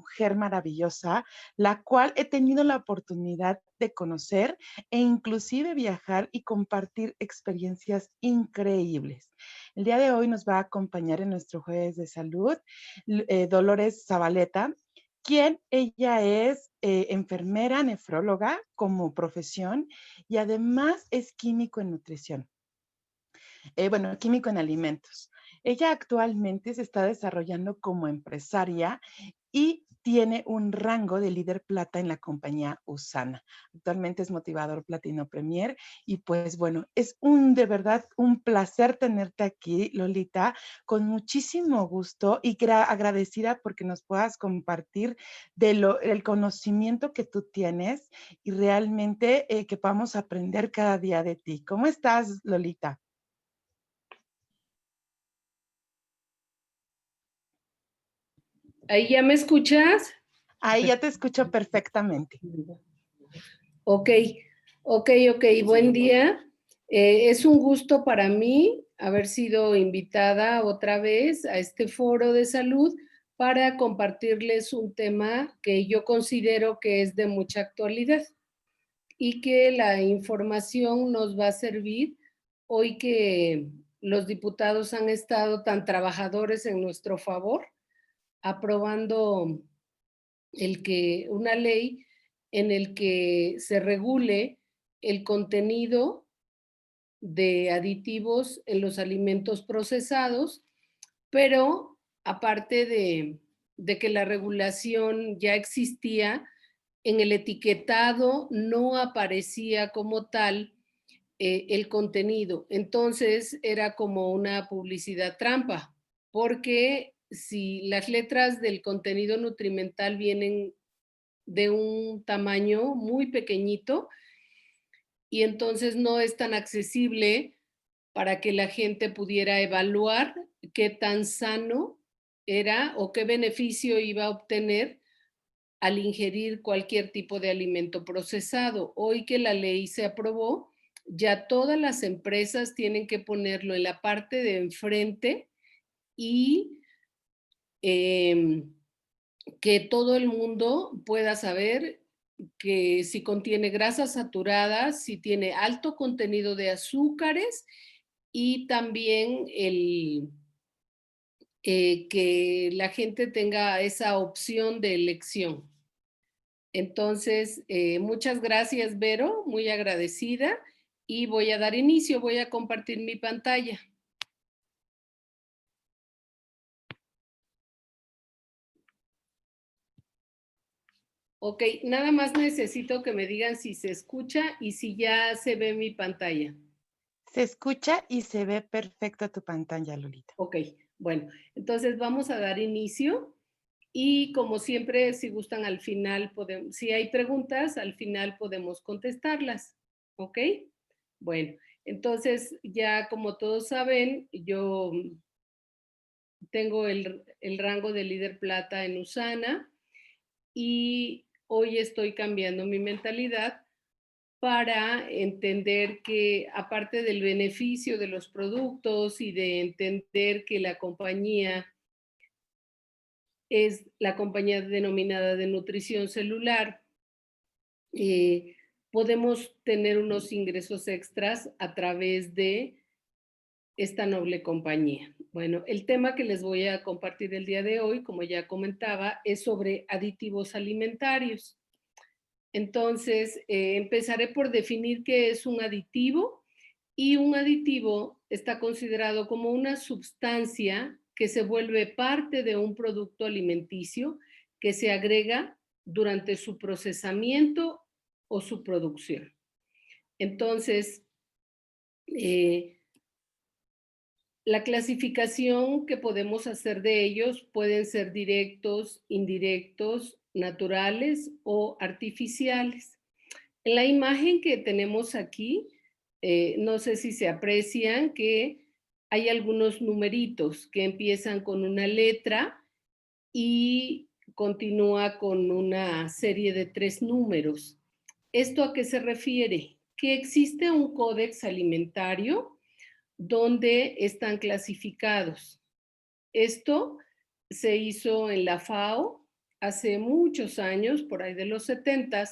mujer maravillosa, la cual he tenido la oportunidad de conocer e inclusive viajar y compartir experiencias increíbles. El día de hoy nos va a acompañar en nuestro Jueves de Salud Dolores Zabaleta, quien ella es enfermera nefróloga como profesión y además es químico en nutrición. Bueno, químico en alimentos. Ella actualmente se está desarrollando como empresaria y tiene un rango de líder plata en la compañía USANA. Actualmente es motivador platino premier y pues bueno, es de verdad un placer tenerte aquí, Lolita, con muchísimo gusto y agradecida porque nos puedas compartir el conocimiento que tú tienes y realmente que podamos aprender cada día de ti. ¿Cómo estás, Lolita? ¿Ahí ya me escuchas? Ahí ya te escucho perfectamente. Ok, buen día. Es un gusto para mí haber sido invitada otra vez a este foro de salud para compartirles un tema que yo considero que es de mucha actualidad y que la información nos va a servir hoy que los diputados han estado tan trabajadores en nuestro favor, aprobando una ley en el que se regule el contenido de aditivos en los alimentos procesados, pero aparte de que la regulación ya existía, en el etiquetado no aparecía como tal el contenido. Entonces era como una publicidad trampa, porque si las letras del contenido nutrimental vienen de un tamaño muy pequeñito y entonces no es tan accesible para que la gente pudiera evaluar qué tan sano era o qué beneficio iba a obtener al ingerir cualquier tipo de alimento procesado. Hoy que la ley se aprobó, ya todas las empresas tienen que ponerlo en la parte de enfrente y que todo el mundo pueda saber que si contiene grasas saturadas, si tiene alto contenido de azúcares y también que la gente tenga esa opción de elección. Entonces, muchas gracias, Vero, muy agradecida y voy a dar inicio, voy a compartir mi pantalla. Ok, nada más necesito que me digan si se escucha y si ya se ve mi pantalla. Se escucha y se ve perfecto tu pantalla, Lolita. Ok, bueno, entonces vamos a dar inicio y como siempre, si gustan al final, si hay preguntas, al final podemos contestarlas. ¿Ok? Bueno, entonces ya como todos saben, yo tengo el rango de líder plata en USANA y hoy estoy cambiando mi mentalidad para entender que aparte del beneficio de los productos y de entender que la compañía es la compañía denominada de nutrición celular, podemos tener unos ingresos extras a través de esta noble compañía. Bueno, el tema que les voy a compartir el día de hoy, como ya comentaba, es sobre aditivos alimentarios. Entonces, empezaré por definir qué es un aditivo y un aditivo está considerado como una sustancia que se vuelve parte de un producto alimenticio que se agrega durante su procesamiento o su producción. Entonces, la clasificación que podemos hacer de ellos pueden ser directos, indirectos, naturales o artificiales. En la imagen que tenemos aquí, no sé si se aprecian que hay algunos numeritos que empiezan con una letra y continúa con una serie de 3 números. ¿Esto a qué se refiere? Que existe un códex alimentario donde están clasificados. Esto se hizo en la FAO hace muchos años, por ahí de los 70,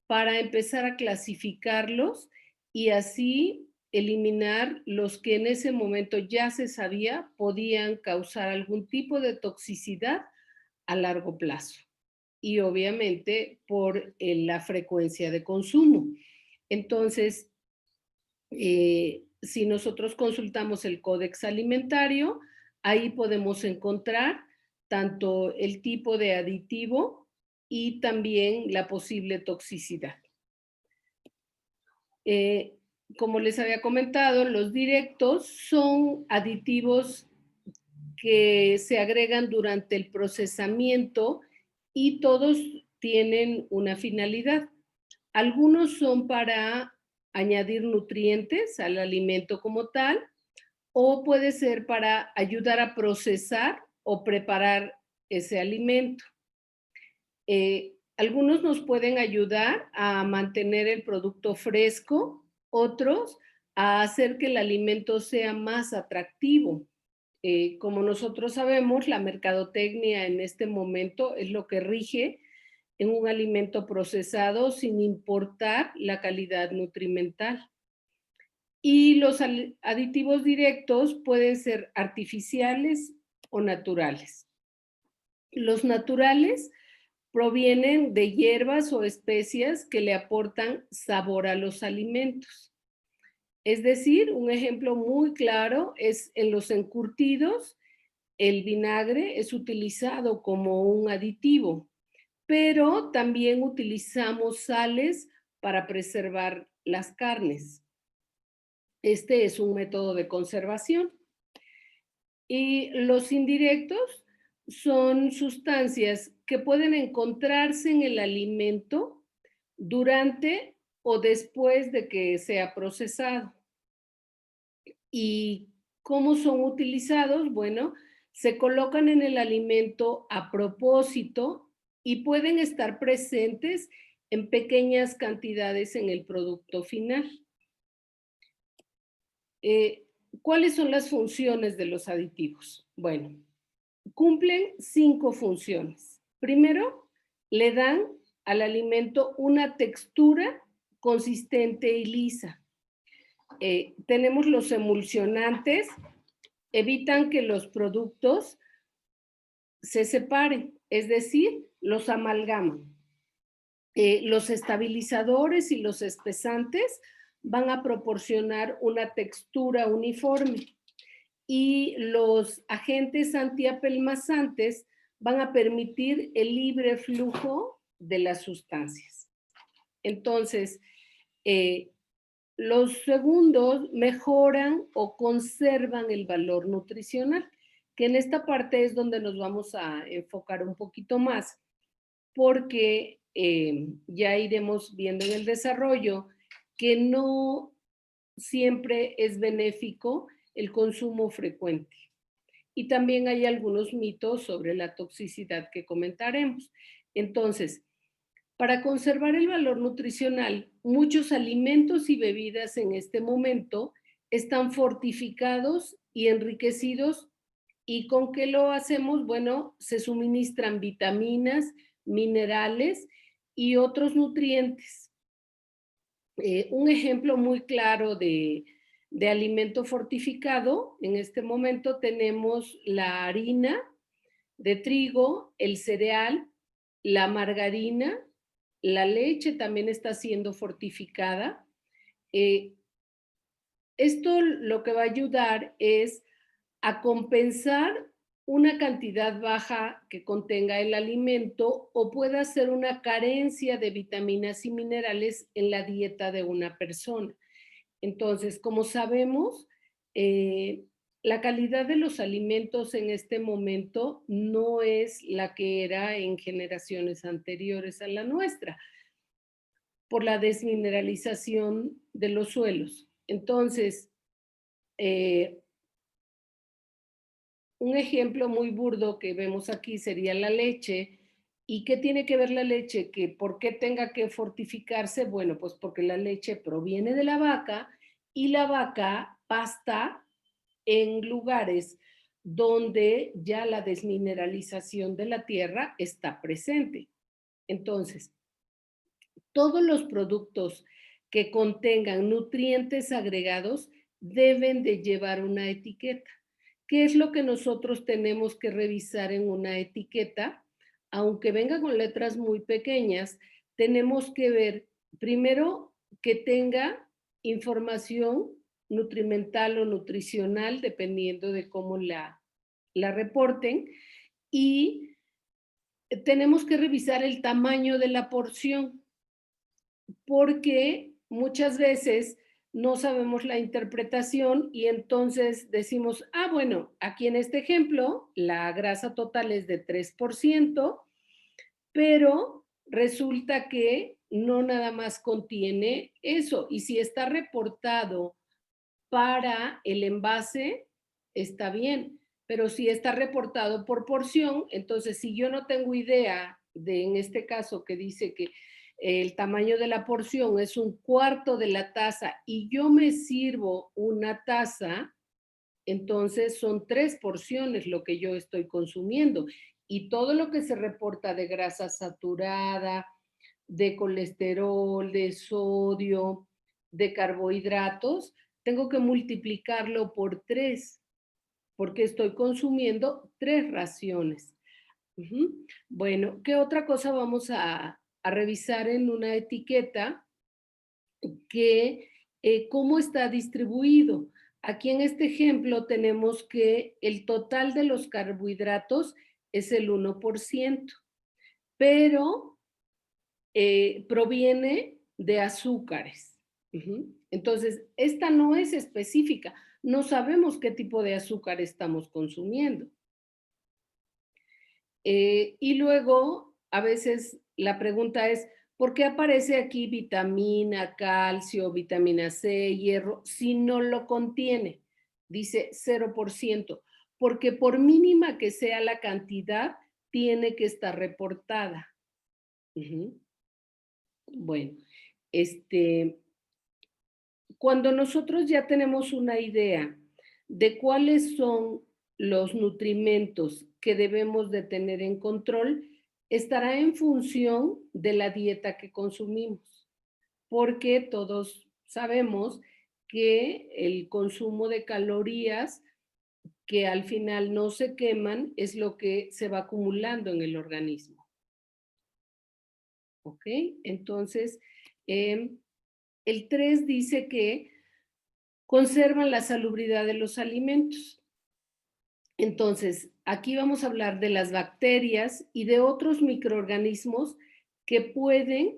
para empezar a clasificarlos y así eliminar los que en ese momento ya se sabía podían causar algún tipo de toxicidad a largo plazo y obviamente por la frecuencia de consumo. Entonces, si nosotros consultamos el Códex Alimentario, ahí podemos encontrar tanto el tipo de aditivo y también la posible toxicidad. Como les había comentado, los directos son aditivos que se agregan durante el procesamiento y todos tienen una finalidad. Algunos son para añadir nutrientes al alimento como tal, o puede ser para ayudar a procesar o preparar ese alimento. Algunos nos pueden ayudar a mantener el producto fresco, otros a hacer que el alimento sea más atractivo. Como nosotros sabemos, la mercadotecnia en este momento es lo que rige en un alimento procesado sin importar la calidad nutrimental. Y los aditivos directos pueden ser artificiales o naturales. Los naturales provienen de hierbas o especias que le aportan sabor a los alimentos. Es decir, un ejemplo muy claro es en los encurtidos, el vinagre es utilizado como un aditivo, pero también utilizamos sales para preservar las carnes. Este es un método de conservación. Y los indirectos son sustancias que pueden encontrarse en el alimento durante o después de que sea procesado. ¿Y cómo son utilizados? Bueno, se colocan en el alimento a propósito y pueden estar presentes en pequeñas cantidades en el producto final. ¿Cuáles son las funciones de los aditivos? Bueno, cumplen 5 funciones. Primero, le dan al alimento una textura consistente y lisa. Tenemos los emulsionantes, evitan que los productos se separen, es decir, los amalgaman. Los estabilizadores y los espesantes van a proporcionar una textura uniforme y los agentes antiapelmazantes van a permitir el libre flujo de las sustancias. Entonces, los segundos mejoran o conservan el valor nutricional, que en esta parte es donde nos vamos a enfocar un poquito más, porque ya iremos viendo en el desarrollo que no siempre es benéfico el consumo frecuente. Y también hay algunos mitos sobre la toxicidad que comentaremos. Entonces, para conservar el valor nutricional, muchos alimentos y bebidas en este momento están fortificados y enriquecidos. ¿Y con qué lo hacemos? Bueno, se suministran vitaminas, minerales y otros nutrientes. Un ejemplo muy claro de alimento fortificado, en este momento tenemos la harina de trigo, el cereal, la margarina, la leche también está siendo fortificada. Esto lo que va a ayudar es a compensar una cantidad baja que contenga el alimento o pueda ser una carencia de vitaminas y minerales en la dieta de una persona. Entonces, como sabemos, la calidad de los alimentos en este momento no es la que era en generaciones anteriores a la nuestra, por la desmineralización de los suelos. Entonces, un ejemplo muy burdo que vemos aquí sería la leche. ¿Y qué tiene que ver la leche? ¿Que por qué tenga que fortificarse? Bueno, pues porque la leche proviene de la vaca y la vaca pasta en lugares donde ya la desmineralización de la tierra está presente. Entonces, todos los productos que contengan nutrientes agregados deben de llevar una etiqueta. ¿Qué es lo que nosotros tenemos que revisar en una etiqueta? Aunque venga con letras muy pequeñas, tenemos que ver primero que tenga información nutrimental o nutricional, dependiendo de cómo la reporten, y tenemos que revisar el tamaño de la porción, porque muchas veces no sabemos la interpretación y entonces decimos, ah, bueno, aquí en este ejemplo la grasa total es de 3%, pero resulta que no nada más contiene eso. Y si está reportado para el envase, está bien, pero si está reportado por porción, entonces si yo no tengo idea de, en este caso que dice que el tamaño de la porción es 1/4 de la taza y yo me sirvo una taza, entonces son 3 porciones lo que yo estoy consumiendo. Y todo lo que se reporta de grasa saturada, de colesterol, de sodio, de carbohidratos, tengo que multiplicarlo por 3, porque estoy consumiendo 3 raciones. Ujú. Bueno, ¿qué otra cosa vamos a revisar en una etiqueta? Que cómo está distribuido. Aquí en este ejemplo tenemos que el total de los carbohidratos es el 1%, pero proviene de azúcares. Entonces, esta no es específica. No sabemos qué tipo de azúcar estamos consumiendo. Y luego, a veces la pregunta es, ¿por qué aparece aquí vitamina, calcio, vitamina C, hierro, si no lo contiene? Dice 0%, porque por mínima que sea la cantidad, tiene que estar reportada. Ujú. Bueno, este, cuando nosotros ya tenemos una idea de cuáles son los nutrimentos que debemos de tener en control, estará en función de la dieta que consumimos, porque todos sabemos que el consumo de calorías que al final no se queman es lo que se va acumulando en el organismo. ¿Ok? Entonces, el 3 dice que conservan la salubridad de los alimentos. Entonces, aquí vamos a hablar de las bacterias y de otros microorganismos que pueden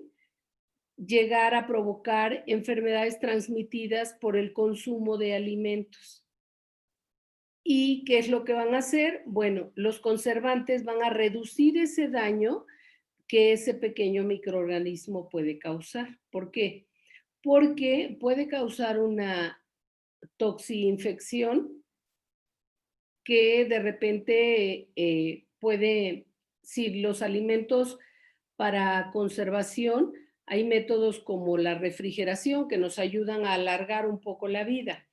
llegar a provocar enfermedades transmitidas por el consumo de alimentos. ¿Y qué es lo que van a hacer? Bueno, los conservantes van a reducir ese daño que ese pequeño microorganismo puede causar. ¿Por qué? Porque puede causar una toxinfección que de repente puede, si los alimentos para conservación, hay métodos como la refrigeración que nos ayudan a alargar un poco la vida,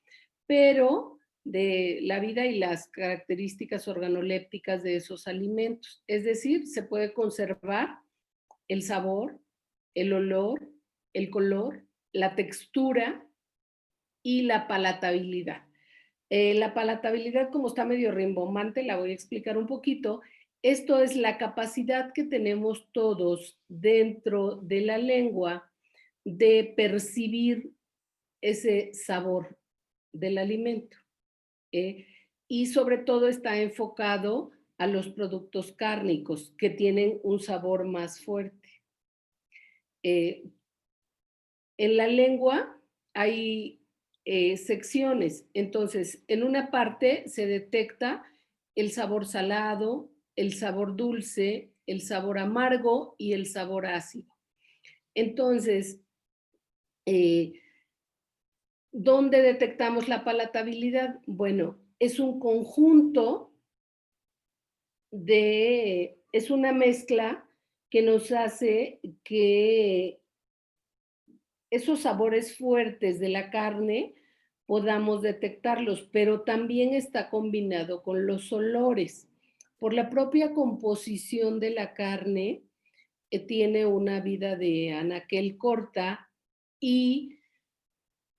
pero de la vida y las características organolépticas de esos alimentos. Es decir, se puede conservar el sabor, el olor, el color, la textura y la palatabilidad. La palatabilidad, como está medio rimbombante, la voy a explicar un poquito. Esto es la capacidad que tenemos todos dentro de la lengua de percibir ese sabor del alimento. ¿eh? Y sobre todo está enfocado a los productos cárnicos que tienen un sabor más fuerte. En la lengua hay secciones, entonces en una parte se detecta el sabor salado, el sabor dulce, el sabor amargo y el sabor ácido. Entonces, eh, ¿dónde detectamos la palatabilidad? Bueno, es un conjunto es una mezcla que nos hace que esos sabores fuertes de la carne podamos detectarlos, pero también está combinado con los olores. Por la propia composición de la carne, tiene una vida de anaquel corta y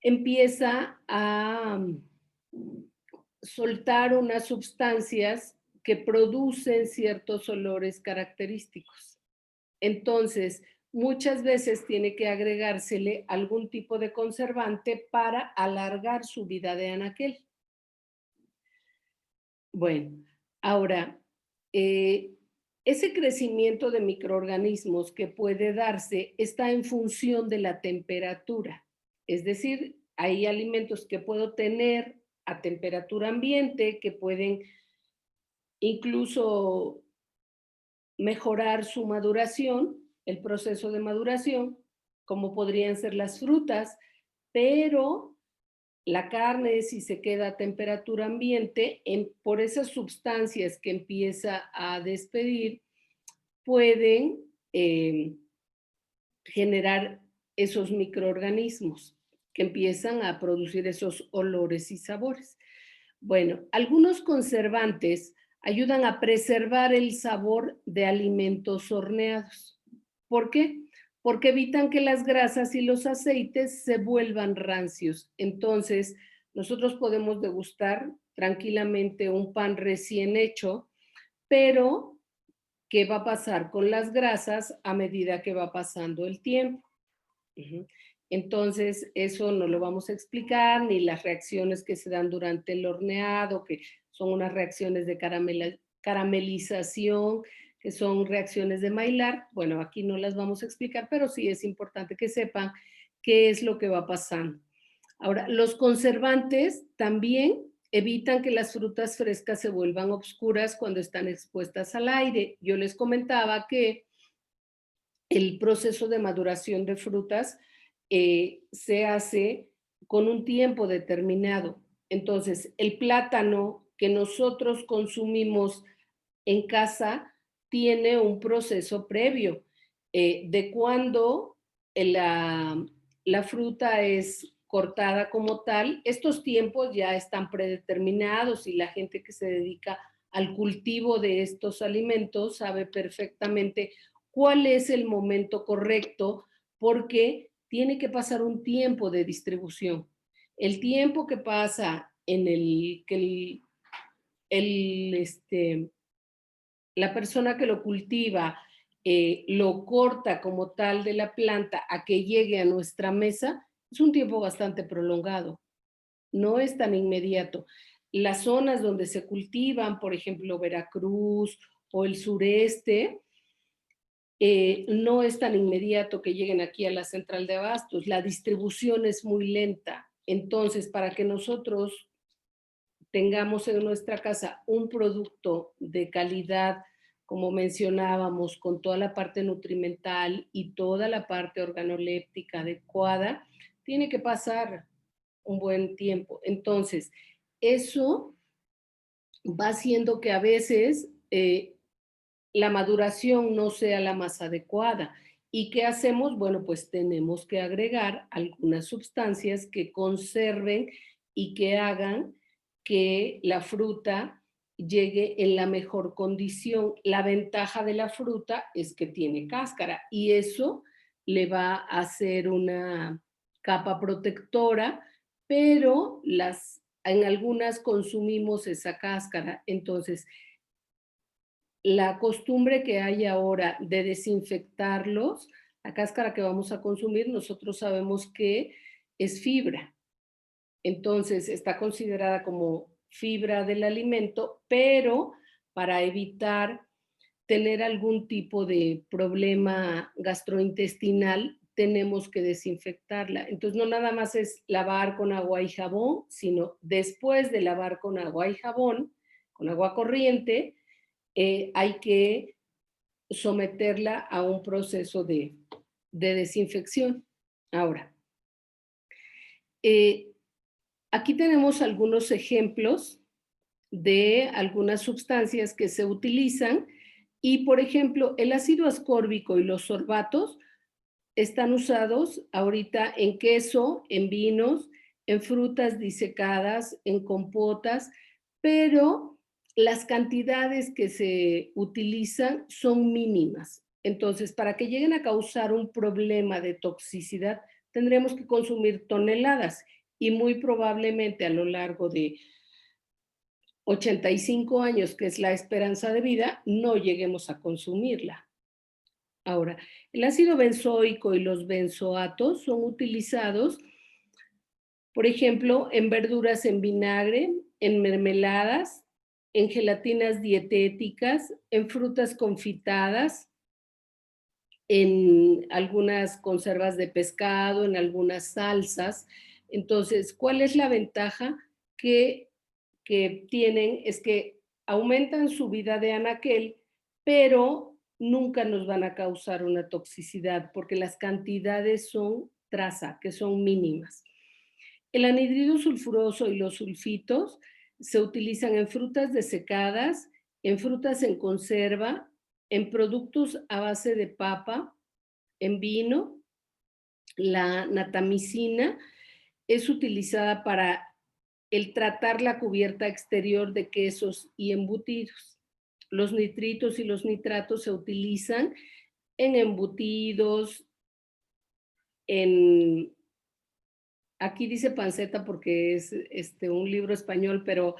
empieza a soltar unas sustancias que producen ciertos olores característicos. Entonces, muchas veces tiene que agregársele algún tipo de conservante para alargar su vida de anaquel. Bueno, ahora, ese crecimiento de microorganismos que puede darse está en función de la temperatura. Es decir, hay alimentos que puedo tener a temperatura ambiente que pueden incluso mejorar su maduración, el proceso de maduración, como podrían ser las frutas, pero la carne, si se queda a temperatura ambiente, por esas sustancias que empieza a despedir, pueden generar esos microorganismos que empiezan a producir esos olores y sabores. Bueno, algunos conservantes ayudan a preservar el sabor de alimentos horneados. ¿Por qué? Porque evitan que las grasas y los aceites se vuelvan rancios. Entonces, nosotros podemos degustar tranquilamente un pan recién hecho, pero ¿qué va a pasar con las grasas a medida que va pasando el tiempo? Ujú. Entonces, eso no lo vamos a explicar, ni las reacciones que se dan durante el horneado, que son unas reacciones de caramelización, que son reacciones de Maillard. Bueno, aquí no las vamos a explicar, pero sí es importante que sepan qué es lo que va pasando. Ahora, los conservantes también evitan que las frutas frescas se vuelvan oscuras cuando están expuestas al aire. Yo les comentaba que el proceso de maduración de frutas se hace con un tiempo determinado. Entonces, el plátano que nosotros consumimos en casa tiene un proceso previo de cuando la fruta es cortada como tal. Estos tiempos ya están predeterminados y la gente que se dedica al cultivo de estos alimentos sabe perfectamente cuál es el momento correcto porque tiene que pasar un tiempo de distribución. El tiempo que pasa en el que la persona que lo cultiva lo corta como tal de la planta a que llegue a nuestra mesa es un tiempo bastante prolongado, no es tan inmediato. Las zonas donde se cultivan, por ejemplo, Veracruz o el sureste, no es tan inmediato que lleguen aquí a la central de abastos, la distribución es muy lenta. Entonces, para que nosotros tengamos en nuestra casa un producto de calidad, como mencionábamos, con toda la parte nutrimental y toda la parte organoléptica adecuada, tiene que pasar un buen tiempo. Entonces, eso va haciendo que a veces la maduración no sea la más adecuada. ¿Y qué hacemos? Bueno, pues tenemos que agregar algunas sustancias que conserven y que hagan que la fruta llegue en la mejor condición. La ventaja de la fruta es que tiene cáscara y eso le va a hacer una capa protectora, pero en algunas consumimos esa cáscara. Entonces, la costumbre que hay ahora de desinfectarlos, la cáscara que vamos a consumir, nosotros sabemos que es fibra. Entonces, está considerada como fibra del alimento, pero para evitar tener algún tipo de problema gastrointestinal, tenemos que desinfectarla. Entonces, no nada más es lavar con agua y jabón, sino después de lavar con agua y jabón, con agua corriente, hay que someterla a un proceso de desinfección. Ahora, eh, aquí tenemos algunos ejemplos de algunas sustancias que se utilizan y, por ejemplo, el ácido ascórbico y los sorbatos están usados ahorita en queso, en vinos, en frutas disecadas, en compotas, pero las cantidades que se utilizan son mínimas. Entonces, para que lleguen a causar un problema de toxicidad, tendremos que consumir toneladas y muy probablemente a lo largo de 85 años, que es la esperanza de vida, no lleguemos a consumirla. Ahora, el ácido benzoico y los benzoatos son utilizados, por ejemplo, en verduras en vinagre, en mermeladas, en gelatinas dietéticas, en frutas confitadas, en algunas conservas de pescado, en algunas salsas. Entonces, ¿cuál es la ventaja que tienen? Es que aumentan su vida de anaquel, pero nunca nos van a causar una toxicidad porque las cantidades son traza, que son mínimas. El anhidrido sulfuroso y los sulfitos se utilizan en frutas desecadas, en frutas en conserva, en productos a base de papa, en vino. La natamicina es utilizada para el tratar la cubierta exterior de quesos y embutidos. Los nitritos y los nitratos se utilizan en embutidos, en aquí dice panceta porque es un libro español, pero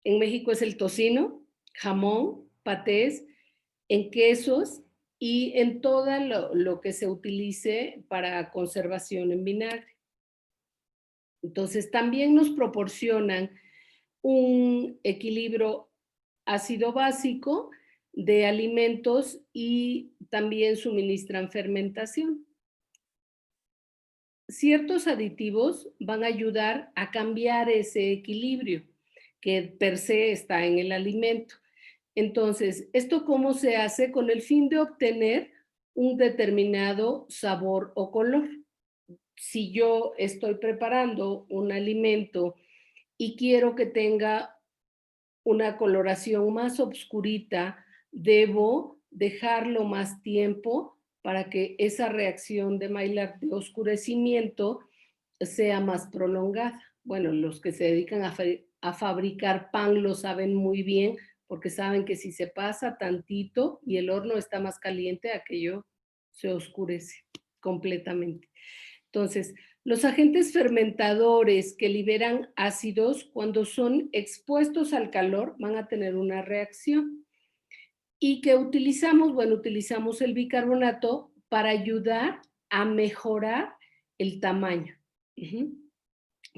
en México es el tocino, jamón, patés, en quesos y en todo lo que se utilice para conservación en vinagre. Entonces, también nos proporcionan un equilibrio ácido básico de alimentos y también suministran fermentación. Ciertos aditivos van a ayudar a cambiar ese equilibrio que per se está en el alimento. Entonces, ¿esto cómo se hace? Con el fin de obtener un determinado sabor o color. Si yo estoy preparando un alimento y quiero que tenga una coloración más obscurita, debo dejarlo más tiempo para que esa reacción de Maillard de oscurecimiento sea más prolongada. Bueno, los que se dedican a fabricar pan lo saben muy bien porque saben que si se pasa tantito y el horno está más caliente, aquello se oscurece completamente. Entonces, los agentes fermentadores que liberan ácidos cuando son expuestos al calor van a tener una reacción. ¿Y que utilizamos? Bueno, utilizamos el bicarbonato para ayudar a mejorar el tamaño,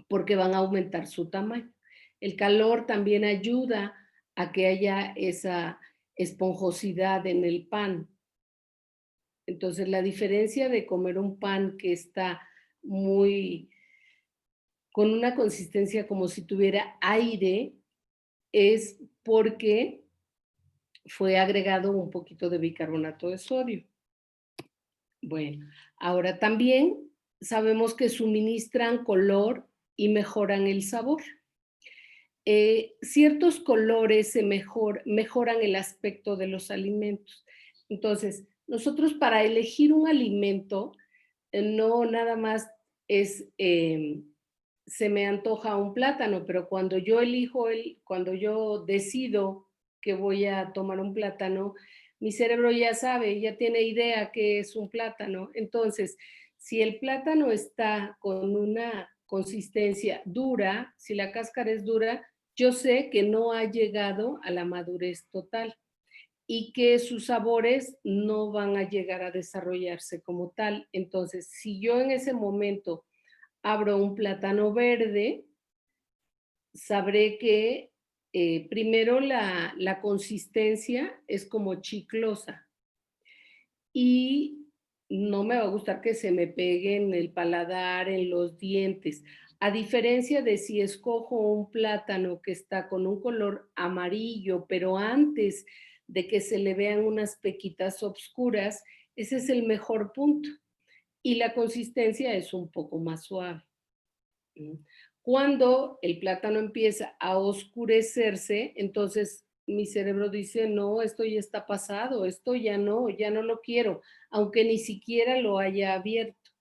porque van a aumentar su tamaño. El calor también ayuda a que haya esa esponjosidad en el pan. Entonces, la diferencia de comer un pan que está muy con una consistencia como si tuviera aire es porque fue agregado un poquito de bicarbonato de sodio. Bueno, ahora también sabemos que suministran color y mejoran el sabor. Ciertos colores mejoran el aspecto de los alimentos. Entonces, nosotros para elegir un alimento, no nada más es, se me antoja un plátano, pero cuando yo cuando yo decido que voy a tomar un plátano, mi cerebro ya sabe, ya tiene idea que es un plátano. Entonces, si el plátano está con una consistencia dura, si la cáscara es dura, yo sé que no ha llegado a la madurez total y que sus sabores no van a llegar a desarrollarse como tal. Entonces, si yo en ese momento abro un plátano verde, sabré que primero la consistencia es como chiclosa y no me va a gustar que se me pegue en el paladar, en los dientes. A diferencia de si escojo un plátano que está con un color amarillo, pero antes de que se le vean unas pequitas oscuras, ese es el mejor punto. Y la consistencia es un poco más suave. Cuando el plátano empieza a oscurecerse, entonces mi cerebro dice, no, esto ya está pasado, esto ya no lo quiero, aunque ni siquiera lo haya abierto.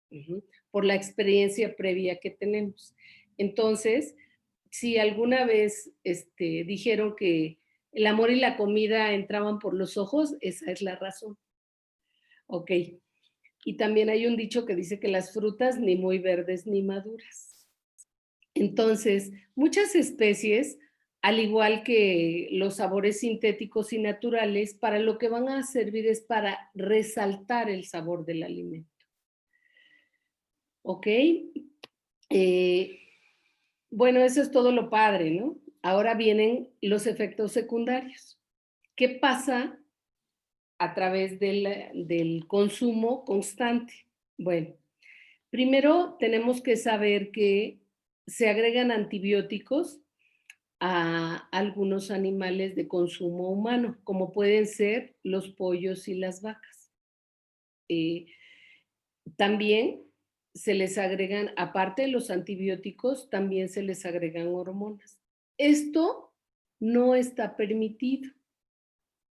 Ujú, por la experiencia previa que tenemos. Entonces, si alguna vez dijeron que el amor y la comida entraban por los ojos, esa es la razón. Ok. Y también hay un dicho que dice que las frutas ni muy verdes ni maduras. Entonces, muchas especies, al igual que los sabores sintéticos y naturales, para lo que van a servir es para resaltar el sabor del alimento. ¿Ok? Eh, bueno, eso es todo lo padre, ¿no? Ahora vienen los efectos secundarios. ¿Qué pasa a través del consumo constante? Bueno, primero tenemos que saber que se agregan antibióticos a algunos animales de consumo humano, como pueden ser los pollos y las vacas. Eh, También se les agregan, aparte de los antibióticos, también se les agregan hormonas. Esto no está permitido,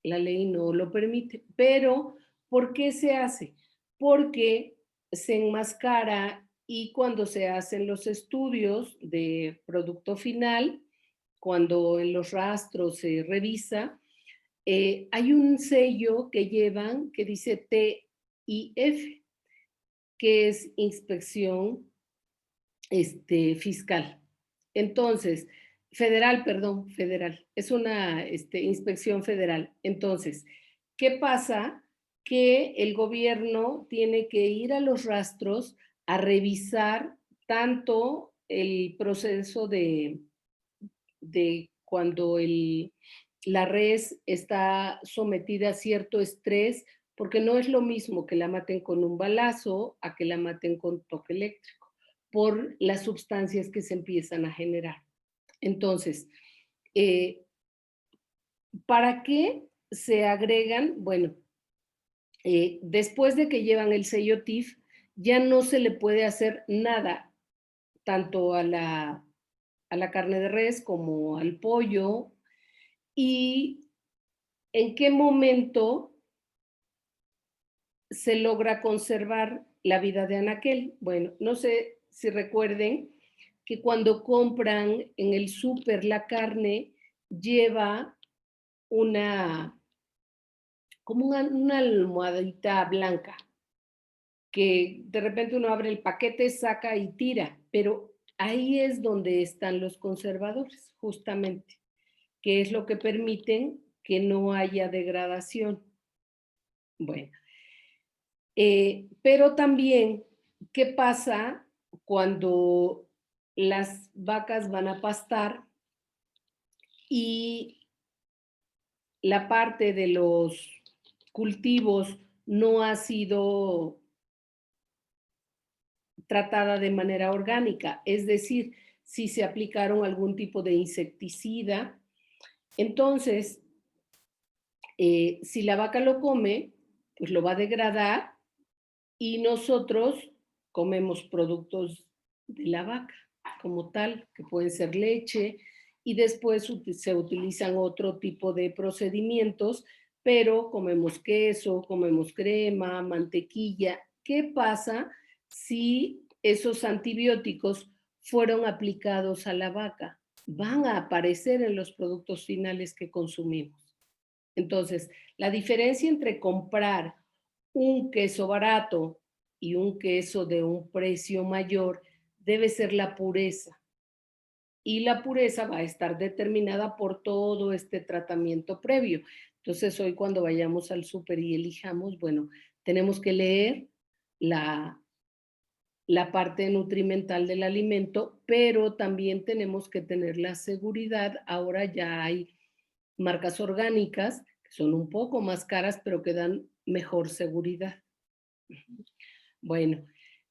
la ley no lo permite, pero ¿por qué se hace? Porque se enmascara y cuando se hacen los estudios de producto final, cuando en los rastros se revisa, hay un sello que llevan que dice TIF, que es inspección fiscal. Entonces, federal, perdón, federal, es una inspección federal. Entonces, ¿qué pasa? Que el gobierno tiene que ir a los rastros a revisar tanto el proceso de cuando la res está sometida a cierto estrés, porque no es lo mismo que la maten con un balazo a que la maten con toque eléctrico, por las sustancias que se empiezan a generar. Entonces, eh, ¿para qué se agregan? Bueno, después de que llevan el sello TIF, ya no se le puede hacer nada, tanto a la carne de res como al pollo. ¿Y en qué momento se logra conservar la vida de anaquel? Bueno, no sé si recuerden que cuando compran en el súper la carne, lleva una, como una almohadita blanca, que de repente uno abre el paquete, saca y tira, pero ahí es donde están los conservadores, justamente, que es lo que permiten que no haya degradación. Bueno, pero también, ¿qué pasa cuando las vacas van a pastar y la parte de los cultivos no ha sido tratada de manera orgánica? Es decir, si se aplicaron algún tipo de insecticida, entonces, si la vaca lo come, pues lo va a degradar y nosotros comemos productos de la vaca como tal, que pueden ser leche, y después se utilizan otro tipo de procedimientos, pero comemos queso, comemos crema, mantequilla. ¿Qué pasa si esos antibióticos fueron aplicados a la vaca? Van a aparecer en los productos finales que consumimos. Entonces, la diferencia entre comprar un queso barato y un queso de un precio mayor debe ser la pureza. Y la pureza va a estar determinada por todo este tratamiento previo. Entonces, hoy cuando vayamos al súper y elijamos, bueno, tenemos que leer la, la parte nutrimental del alimento, pero también tenemos que tener la seguridad. Ahora ya hay marcas orgánicas que son un poco más caras, pero que dan mejor seguridad. Bueno,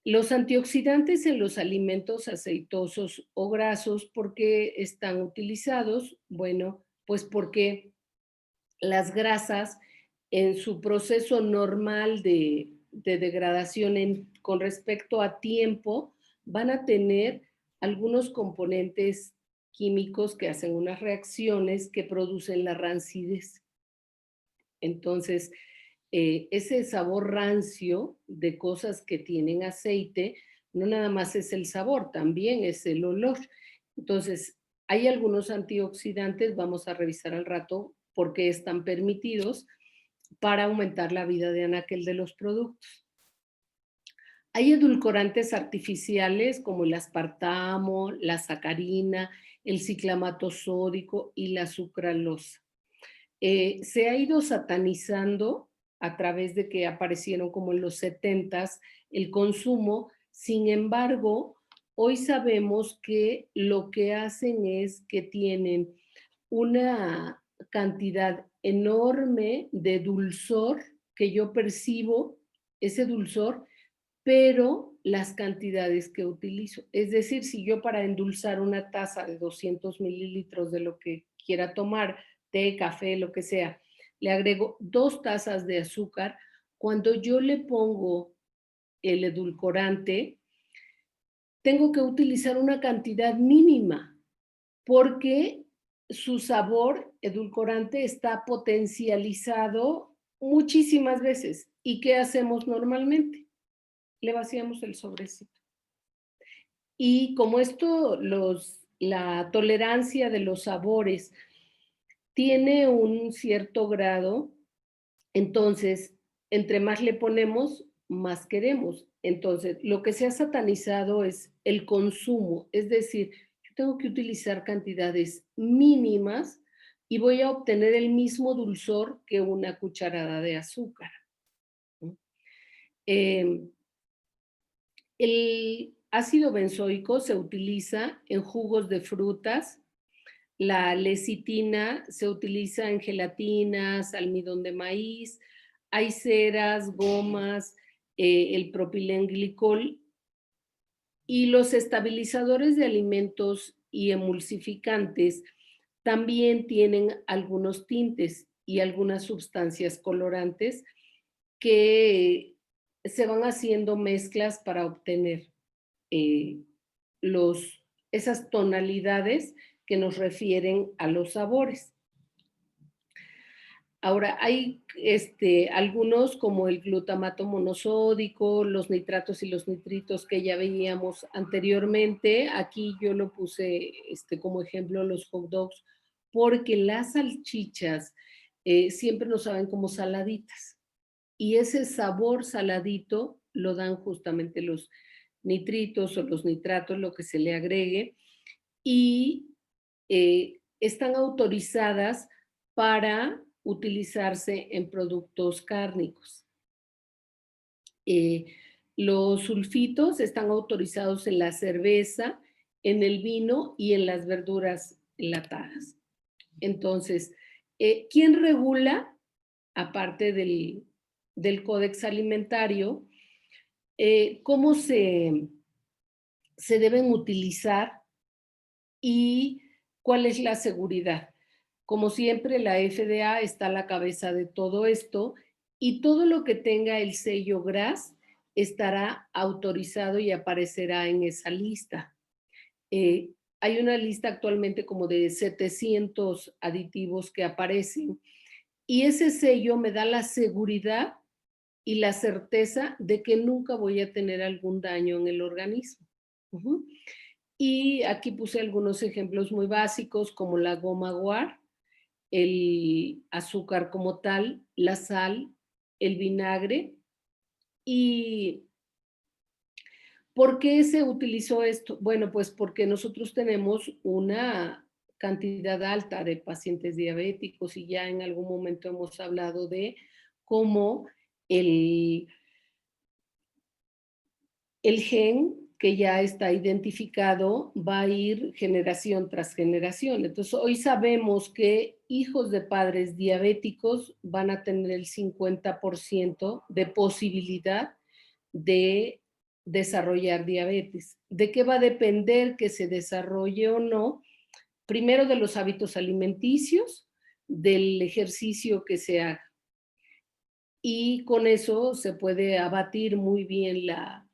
los antioxidantes en los alimentos aceitosos o grasos, ¿por qué están utilizados? Bueno, pues porque las grasas en su proceso normal de degradación con respecto a tiempo van a tener algunos componentes químicos que hacen unas reacciones que producen la rancidez. Entonces, ese sabor rancio de cosas que tienen aceite, no nada más es el sabor, también es el olor. Entonces, hay algunos antioxidantes, vamos a revisar al rato por qué están permitidos para aumentar la vida de anaquel de los productos. Hay edulcorantes artificiales como el aspartamo, la sacarina, el ciclamato sódico y la sucralosa. Se ha ido satanizando a través de que aparecieron como en los 70s el consumo. Sin embargo, hoy sabemos que lo que hacen es que tienen una cantidad enorme de dulzor que yo percibo, ese dulzor, pero las cantidades que utilizo. Es decir, si yo para endulzar una taza de 200 mililitros de lo que quiera tomar, té, café, lo que sea, le agrego 2 tazas de azúcar, cuando yo le pongo el edulcorante, tengo que utilizar una cantidad mínima, porque su sabor edulcorante está potencializado muchísimas veces. ¿Y qué hacemos normalmente? Le vaciamos el sobrecito. Y como esto, la tolerancia de los sabores tiene un cierto grado, entonces, entre más le ponemos, más queremos. Entonces, lo que se ha satanizado es el consumo, es decir, yo tengo que utilizar cantidades mínimas y voy a obtener el mismo dulzor que una cucharada de azúcar. ¿No? Em, El ácido benzoico se utiliza en jugos de frutas, la lecitina se utiliza en gelatinas, almidón de maíz, hay ceras, gomas, el propilenglicol y los estabilizadores de alimentos y emulsificantes también tienen algunos tintes y algunas sustancias colorantes que se van haciendo mezclas para obtener eh, esas tonalidades que nos refieren a los sabores. Ahora, hay algunos como el glutamato monosódico, los nitratos y los nitritos que ya veíamos anteriormente. Aquí yo lo puse como ejemplo los hot dogs, porque las salchichas siempre nos saben como saladitas. Y ese sabor saladito lo dan justamente los nitritos o los nitratos, lo que se le agregue, y están autorizadas para utilizarse en productos cárnicos. Los sulfitos están autorizados en la cerveza, en el vino y en las verduras enlatadas. Entonces, ¿quién regula, aparte del Códex Alimentario, cómo se deben utilizar y cuál es la seguridad? Como siempre, la FDA está a la cabeza de todo esto y todo lo que tenga el sello GRAS estará autorizado y aparecerá en esa lista. Hay una lista actualmente como de 700 aditivos que aparecen y ese sello me da la seguridad y la certeza de que nunca voy a tener algún daño en el organismo. Uh-huh. Y aquí puse algunos ejemplos muy básicos como la goma guar, el azúcar como tal, la sal, el vinagre. ¿Y por qué se utilizó esto? Bueno, pues porque nosotros tenemos una cantidad alta de pacientes diabéticos y ya en algún momento hemos hablado de cómo el gen que ya está identificado va a ir generación tras generación. Entonces, hoy sabemos que hijos de padres diabéticos van a tener el 50% de posibilidad de desarrollar diabetes. ¿De qué va a depender que se desarrolle o no? Primero de los hábitos alimenticios, del ejercicio que se haga. Y con eso se puede abatir muy bien la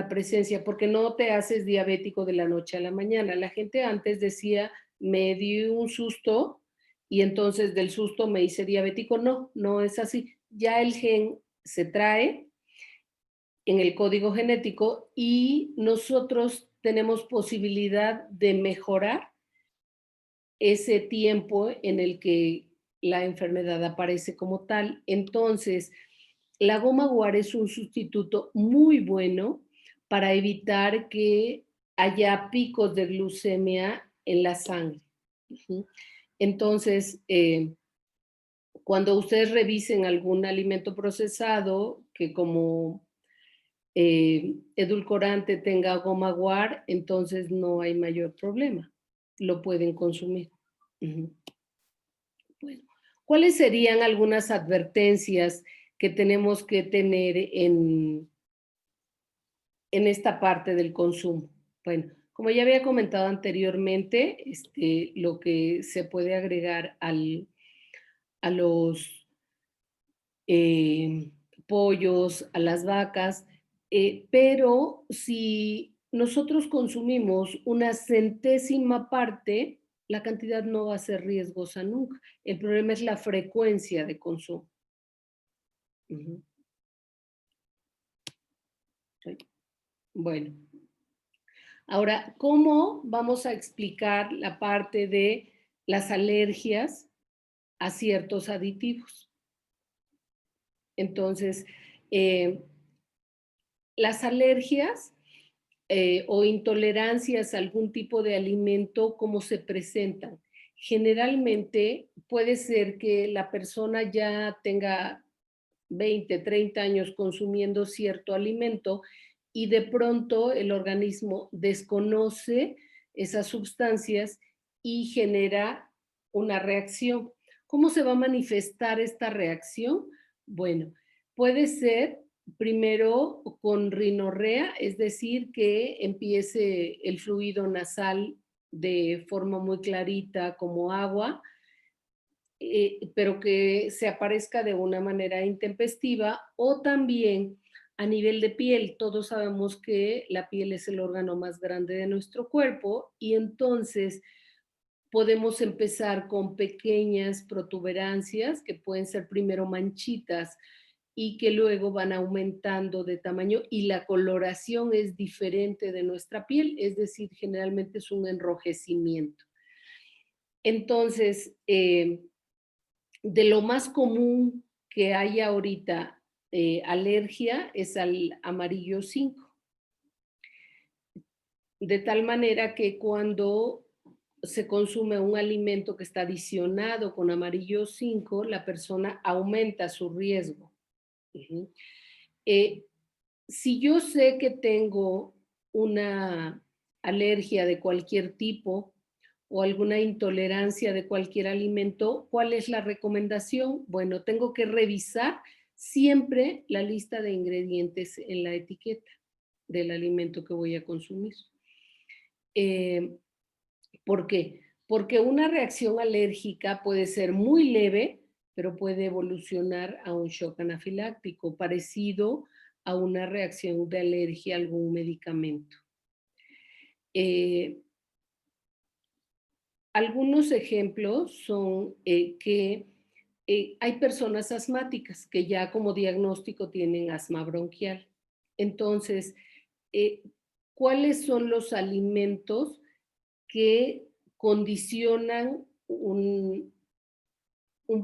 presencia, porque no te haces diabético de la noche a la mañana. La gente antes decía, me di un susto y entonces del susto me hice diabético. No, no es así. ya el gen se trae en el código genético y nosotros tenemos posibilidad de mejorar ese tiempo en el que la enfermedad aparece como tal. Entonces, la goma guar es un sustituto muy bueno para evitar que haya picos de glucemia en la sangre. Entonces, cuando ustedes revisen algún alimento procesado que como edulcorante tenga goma guar, entonces no hay mayor problema. Lo pueden consumir. Bueno, ¿cuáles serían algunas advertencias que tenemos que tener en esta parte del consumo? Bueno, como ya había comentado anteriormente, lo que se puede agregar a los pollos, a las vacas, pero si nosotros consumimos una centésima parte, la cantidad no va a ser riesgosa nunca. El problema es la frecuencia de consumo. Ujú. Sí. Bueno, ahora, ¿cómo vamos a explicar la parte de las alergias a ciertos aditivos? Entonces, eh, las alergias o intolerancias a algún tipo de alimento, ¿cómo se presentan? Generalmente puede ser que la persona ya tenga 20, 30 años consumiendo cierto alimento y de pronto el organismo desconoce esas sustancias y genera una reacción. ¿Cómo se va a manifestar esta reacción? Bueno, puede ser primero con rinorrea, es decir, que empiece el fluido nasal de forma muy clarita como agua, pero que se aparezca de una manera intempestiva, o también a nivel de piel. Todos sabemos que la piel es el órgano más grande de nuestro cuerpo y entonces podemos empezar con pequeñas protuberancias que pueden ser primero manchitas y que luego van aumentando de tamaño y la coloración es diferente de nuestra piel, es decir, generalmente es un enrojecimiento. Entonces, de lo más común que hay ahorita alergia es al amarillo 5, de tal manera que cuando se consume un alimento que está adicionado con amarillo 5, la persona aumenta su riesgo. Ujú. Eh, si yo sé que tengo una alergia de cualquier tipo o alguna intolerancia de cualquier alimento, ¿cuál es la recomendación? Bueno, tengo que revisar siempre la lista de ingredientes en la etiqueta del alimento que voy a consumir. Eh, ¿Por qué? Porque una reacción alérgica puede ser muy leve, pero puede evolucionar a un shock anafiláctico, parecido a una reacción de alergia a algún medicamento. Eh, Algunos ejemplos son que hay personas asmáticas que ya como diagnóstico tienen asma bronquial. Entonces, eh, ¿cuáles son los alimentos que condicionan un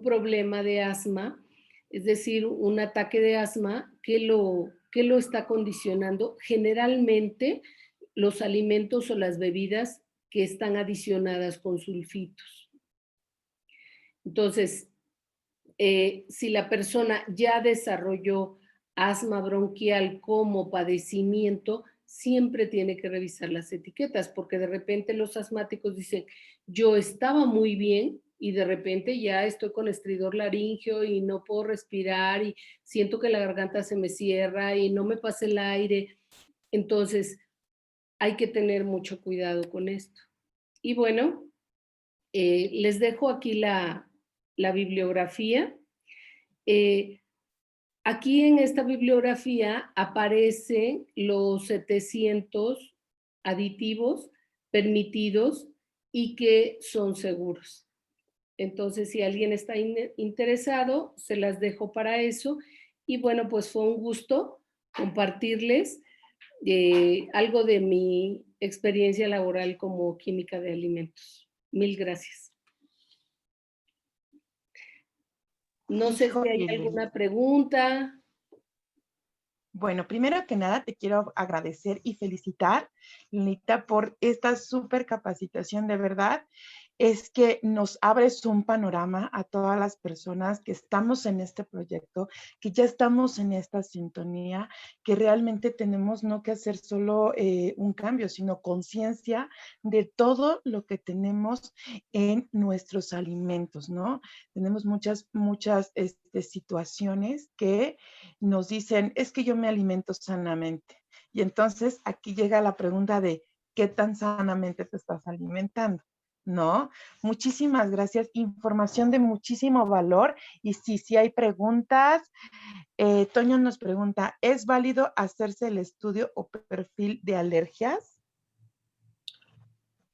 problema de asma, es decir, un ataque de asma, que lo está condicionando? Generalmente los alimentos o las bebidas que están adicionadas con sulfitos. Entonces, si la persona ya desarrolló asma bronquial como padecimiento, siempre tiene que revisar las etiquetas, porque de repente los asmáticos dicen, yo estaba muy bien y de repente ya estoy con estridor laríngeo y no puedo respirar y siento que la garganta se me cierra y no me pasa el aire. Entonces, hay que tener mucho cuidado con esto. Y bueno, les dejo aquí la bibliografía. Eh, Aquí en esta bibliografía aparecen los 700 aditivos permitidos y que son seguros. Entonces, si alguien está interesado, se las dejo para eso. Y bueno, pues fue un gusto compartirles algo de mi experiencia laboral como química de alimentos. Mil gracias. No sé si hay Híjole, alguna Lolita. pregunta. Bueno, primero que nada te quiero agradecer y felicitar, Lolita, por esta súper capacitación de verdad. Es que nos abres un panorama a todas las personas que estamos en este proyecto, que ya estamos en esta sintonía, que realmente tenemos no que hacer solo un cambio, sino conciencia de todo lo que tenemos en nuestros alimentos, ¿no? Tenemos muchas situaciones que nos dicen, es que yo me alimento sanamente. Y entonces aquí llega la pregunta de, ¿qué tan sanamente te estás alimentando? ¿No? Muchísimas gracias. Información de muchísimo valor. Y si hay preguntas, Toño nos pregunta, ¿es válido hacerse el estudio o perfil de alergias?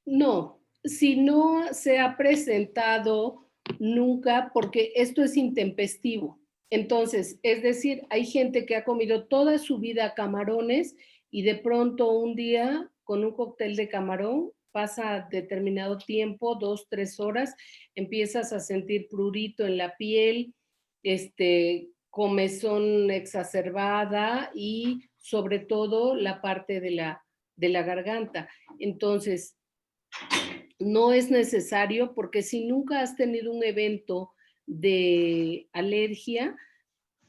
No, si no se ha presentado nunca, porque esto es intempestivo. Entonces, es decir, hay gente que ha comido toda su vida camarones y de pronto un día con un cóctel de camarón pasa determinado tiempo, 2, 3 horas, empiezas a sentir prurito en la piel, comezón exacerbada y sobre todo la parte de la garganta. Entonces, no es necesario porque si nunca has tenido un evento de alergia,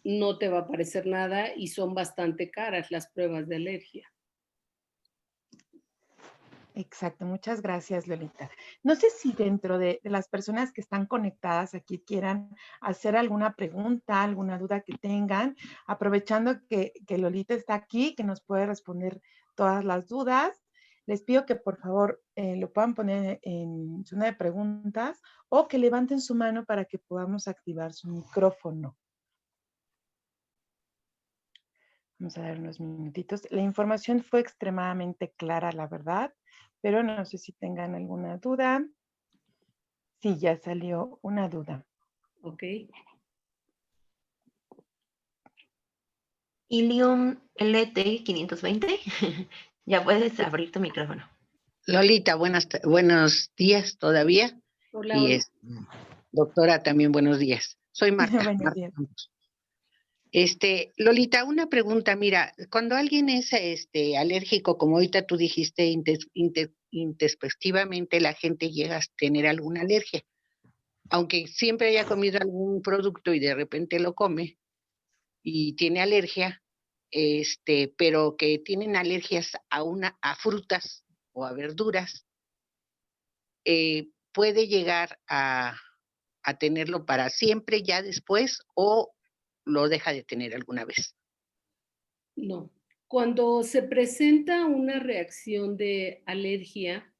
no te va a parecer nada y son bastante caras las pruebas de alergia. Exacto, muchas gracias, Lolita. No sé si dentro de las personas que están conectadas aquí quieran hacer alguna pregunta, alguna duda que tengan, aprovechando que Lolita está aquí, que nos puede responder todas las dudas. Les pido que por favor lo puedan poner en zona de preguntas o que levanten su mano para que podamos activar su micrófono. Vamos a dar unos minutitos. La información fue extremadamente clara, la verdad, pero no sé si tengan alguna duda. Sí, ya salió una duda. ¿Ok? Ilium LT 520, ya puedes abrir tu micrófono. Lolita, buenos días todavía. Hola, Y hola. doctora, también buenos días. Soy Marta. Buenos días. Campos. Lolita, una pregunta. Mira, cuando alguien es alérgico, como ahorita tú dijiste, introspectivamente la gente llega a tener alguna alergia. Aunque siempre haya comido algún producto y de repente lo come y tiene alergia, pero que tienen alergias a frutas o a verduras, puede llegar a tenerlo para siempre ya después o lo deja de tener alguna vez. No. Cuando se presenta una reacción de alergia,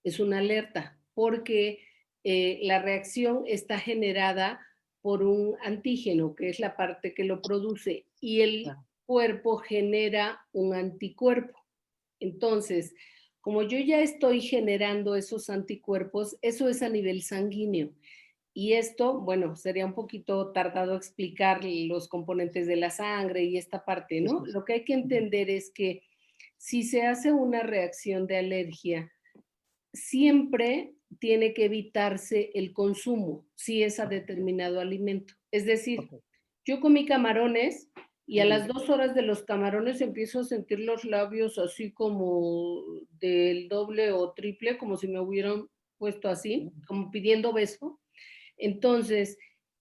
es una alerta, porque la reacción está generada por un antígeno, que es la parte que lo produce, y el cuerpo genera un anticuerpo. Entonces, como yo ya estoy generando esos anticuerpos, eso es a nivel sanguíneo. Y esto, bueno, sería un poquito tardado explicar los componentes de la sangre y esta parte, ¿no? Lo que hay que entender es que si se hace una reacción de alergia, siempre tiene que evitarse el consumo si es a determinado alimento. Es decir, yo comí camarones y a las 2 horas de los camarones empiezo a sentir los labios así como del doble o triple, como si me hubieran puesto así, como pidiendo beso. Entonces,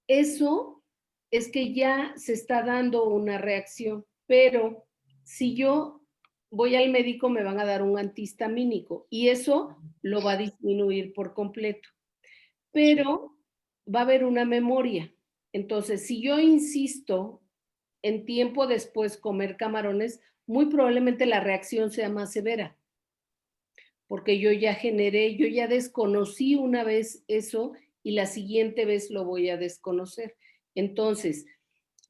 eso es que ya se está dando una reacción, pero si yo voy al médico me van a dar un antihistamínico y eso lo va a disminuir por completo, pero va a haber una memoria. Entonces, si yo insisto en tiempo después comer camarones, muy probablemente la reacción sea más severa, porque yo ya desconocí una vez eso y la siguiente vez lo voy a desconocer. Entonces,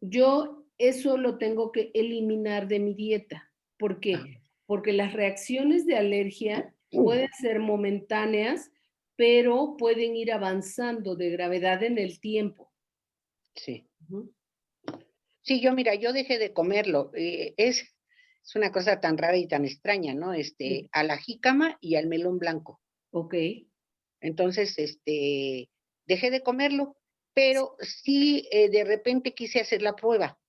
yo eso lo tengo que eliminar de mi dieta. ¿Por qué? Porque las reacciones de alergia pueden ser momentáneas, pero pueden ir avanzando de gravedad en el tiempo. Sí. Sí, mira, yo dejé de comerlo. Es una cosa tan rara y tan extraña, ¿no? Sí. A la jícama y al melón blanco. Ok. Entonces, dejé de comerlo, pero sí, de repente quise hacer la prueba.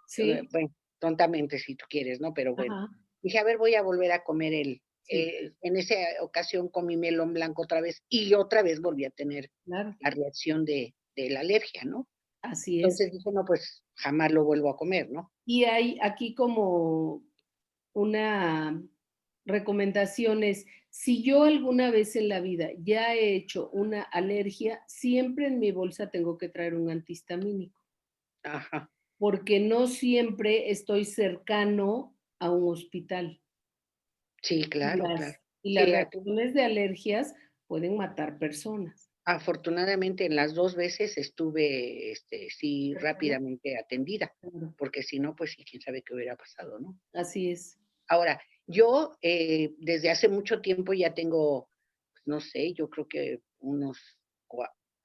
Sí. Bueno, tontamente si tú quieres, ¿no? Pero bueno, Ajá. dije, a ver, voy a volver a comer Sí. en esa ocasión comí melón blanco otra vez y otra vez volví a tener Claro. la reacción de la alergia, ¿no? Así es. Entonces dije, no, pues jamás lo vuelvo a comer, ¿no? Y hay aquí como una recomendación es, si yo alguna vez en la vida ya he hecho una alergia, siempre en mi bolsa tengo que traer un antihistamínico, Ajá. porque no siempre estoy cercano a un hospital. Sí, claro, claro. Y las Sí, reacciones de alergias pueden matar personas. afortunadamente en las 2 veces estuve, sí, Ajá. rápidamente atendida, Claro. porque si no, pues sí, quién sabe qué hubiera pasado, ¿no? Así es. Ahora, yo desde hace mucho tiempo ya tengo, pues, no sé, yo creo que unos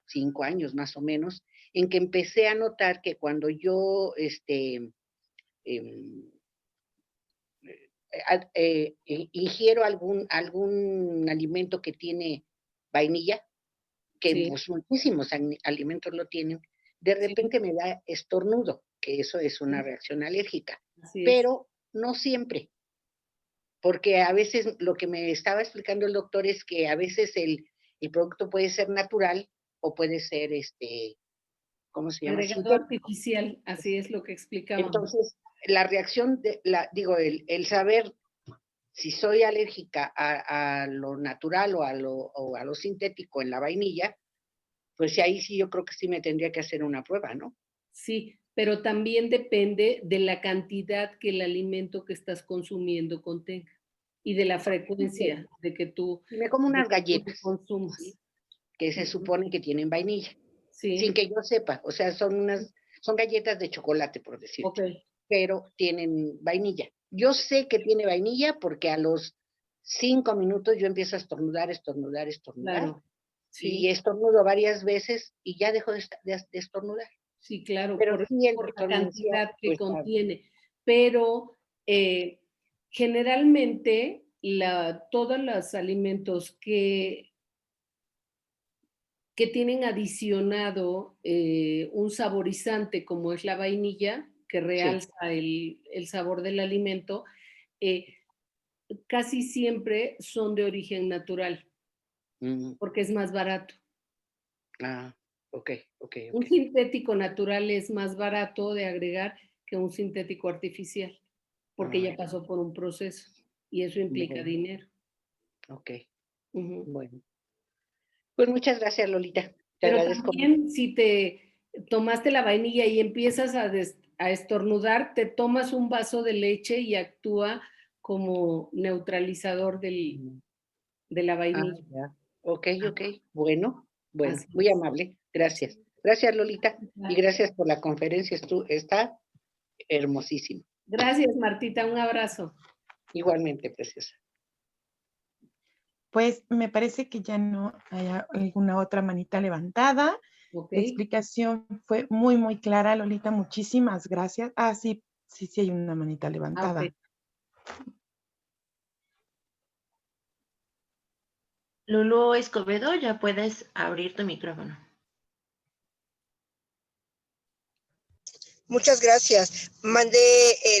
5 años más o menos, en que empecé a notar que cuando yo, em, ingiero algún alimento que tiene vainilla, que Sí, pues, muchísimos alimentos lo tienen, de sí, repente me da estornudo, que eso es una sí, reacción alérgica, así es. pero no siempre. Porque a veces lo que me estaba explicando el doctor es que a veces el producto puede ser natural o puede ser, ¿cómo se llama? Agregado Sintético. artificial, así es lo que explicábamos. Entonces, la reacción, el saber si soy alérgica a lo natural o a lo sintético en la vainilla, pues ahí sí yo creo que sí me tendría que hacer una prueba, ¿no? Sí, pero también depende de la cantidad que el alimento que estás consumiendo contenga y de la frecuencia de que tú, Me como de unas que tú lo galletas, ¿sí? consumas. Que se Ujú. supone que tienen vainilla, sin Sí, que yo sepa, o sea, son galletas de chocolate, por ok, decirte, pero tienen vainilla. Yo sé que tiene vainilla porque a los 5 minutos yo empiezo a estornudar, estornudar, estornudar, claro. y Sí, estornudo varias veces y ya dejo de estornudar. sí, claro, Pero sí, el por la doctor me decía, cantidad que pues, contiene. Pero generalmente todos los alimentos que tienen adicionado un saborizante como es la vainilla, que sí, realza el sabor del alimento, eh, casi siempre son de origen natural, mm, porque es más barato. ah, ok, ok, ok. Un sintético natural es más barato de agregar que un sintético artificial, porque Ah, ya pasó por un proceso y eso implica bueno, dinero. ok, Ujú. bueno. Pues muchas gracias, Lolita. Te Pero agradezco mucho. también si te tomaste la vainilla y empiezas a estornudar, te tomas un vaso de leche y actúa como neutralizador Mm. de la Ah, vainilla. ya. Ok, ok. Bueno, bueno, Así muy es. amable. Gracias. Gracias, Lolita. Y Claro. gracias por la conferencia. Está hermosísimo. Gracias, Martita. Un abrazo. Igualmente, preciosa. Pues me parece que ya no hay alguna otra manita levantada. Ok. La explicación fue muy, muy clara, Lolita. Muchísimas gracias. Ah, sí, sí, sí hay una manita Ah, ok. levantada. Lulú Escobedo, ya puedes abrir tu micrófono. Muchas gracias. Mandé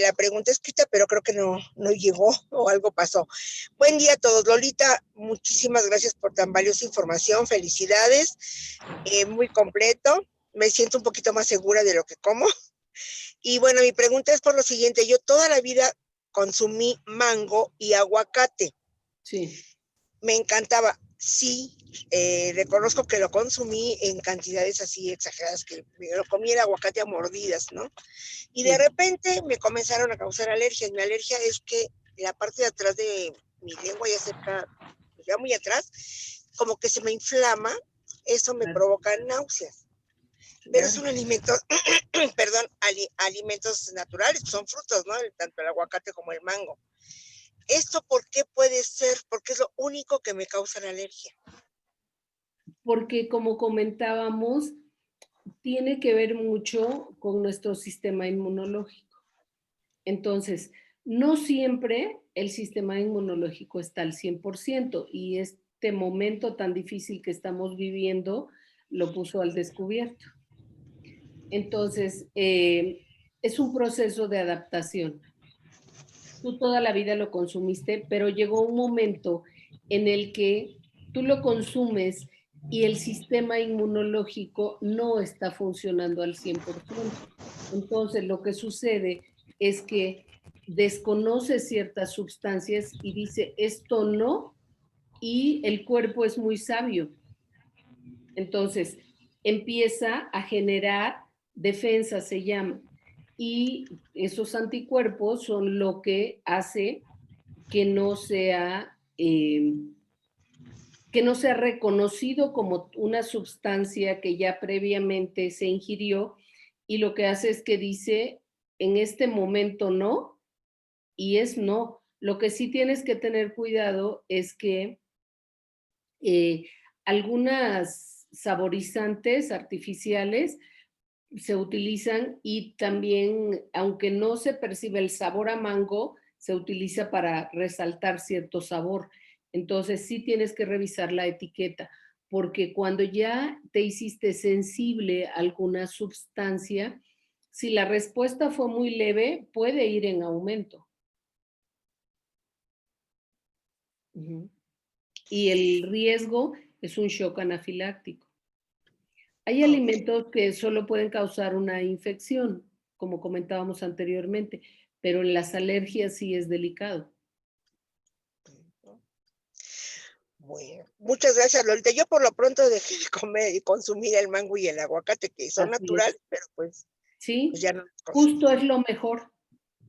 la pregunta escrita, pero creo que no llegó o algo pasó. Buen día a todos. Lolita, muchísimas gracias por tan valiosa información. Felicidades. Muy completo. Me siento un poquito más segura de lo que como. Y bueno, mi pregunta es por lo siguiente. Yo toda la vida consumí mango y aguacate. Sí. Me encantaba. Sí, reconozco que lo consumí en cantidades así exageradas, que me lo comí el aguacate a mordidas, ¿no? Y de Sí. repente me comenzaron a causar alergias. Mi alergia es que la parte de atrás de mi lengua, ya cerca, ya muy atrás, como que se me inflama, eso me Claro. provoca náuseas. Pero Claro. son alimentos, perdón, alimentos naturales, son frutos, ¿no? Tanto el aguacate como el mango. ¿Esto por qué puede ser? Porque es lo único que me causa la alergia. porque como comentábamos, tiene que ver mucho con nuestro sistema inmunológico. Entonces, no siempre el sistema inmunológico está al 100% y este momento tan difícil que estamos viviendo lo puso al descubierto. Entonces, es un proceso de adaptación. Tú toda la vida lo consumiste, pero llegó un momento en el que tú lo consumes y el sistema inmunológico no está funcionando al 100%. Entonces, lo que sucede es que desconoce ciertas sustancias y dice, esto no, y el cuerpo es muy sabio. Entonces, empieza a generar defensas, se llama, y esos anticuerpos son lo que hace que no sea reconocido como una sustancia que ya previamente se ingirió, y lo que hace es que dice, en este momento no, y es no. Lo que sí tienes que tener cuidado es que algunas saborizantes artificiales se utilizan, y también, aunque no se percibe el sabor a mango, se utiliza para resaltar cierto sabor. Entonces sí tienes que revisar la etiqueta, porque cuando ya te hiciste sensible a alguna sustancia, si la respuesta fue muy leve, puede ir en aumento. Y el riesgo es un shock anafiláctico. Hay alimentos que solo pueden causar una infección, como comentábamos anteriormente, pero en las alergias sí es delicado. Bueno, muchas gracias, Lolita. Yo por lo pronto dejé de comer y consumir el mango y el aguacate, que son Así naturales, es. pero pues Sí, ya no los consumo. justo es lo mejor,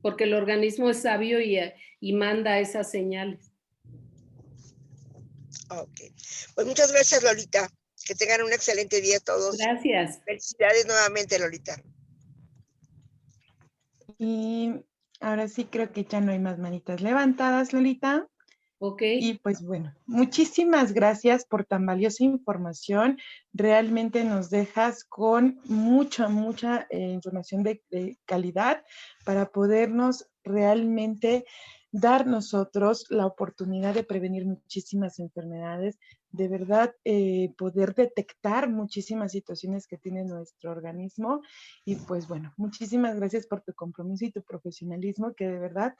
porque el organismo es sabio y manda esas señales. Ok. Pues muchas gracias, Lolita. Que tengan un excelente día todos. Gracias. Felicidades nuevamente, Lolita. Y ahora sí creo que ya no hay más manitas levantadas, Lolita. Ok. Y pues bueno, muchísimas gracias por tan valiosa información. Realmente nos dejas con mucha información de calidad para podernos realmente dar nosotros la oportunidad de prevenir muchísimas enfermedades, de verdad poder detectar muchísimas situaciones que tiene nuestro organismo. Y pues bueno, muchísimas gracias por tu compromiso y tu profesionalismo, que de verdad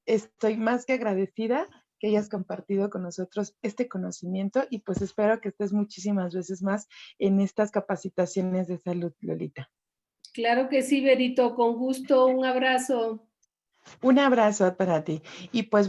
estoy más que agradecida que hayas compartido con nosotros este conocimiento, y pues espero que estés muchísimas veces más en estas capacitaciones de salud, Lolita. Claro que sí, Berito, con gusto, un abrazo. Un abrazo para ti. Y pues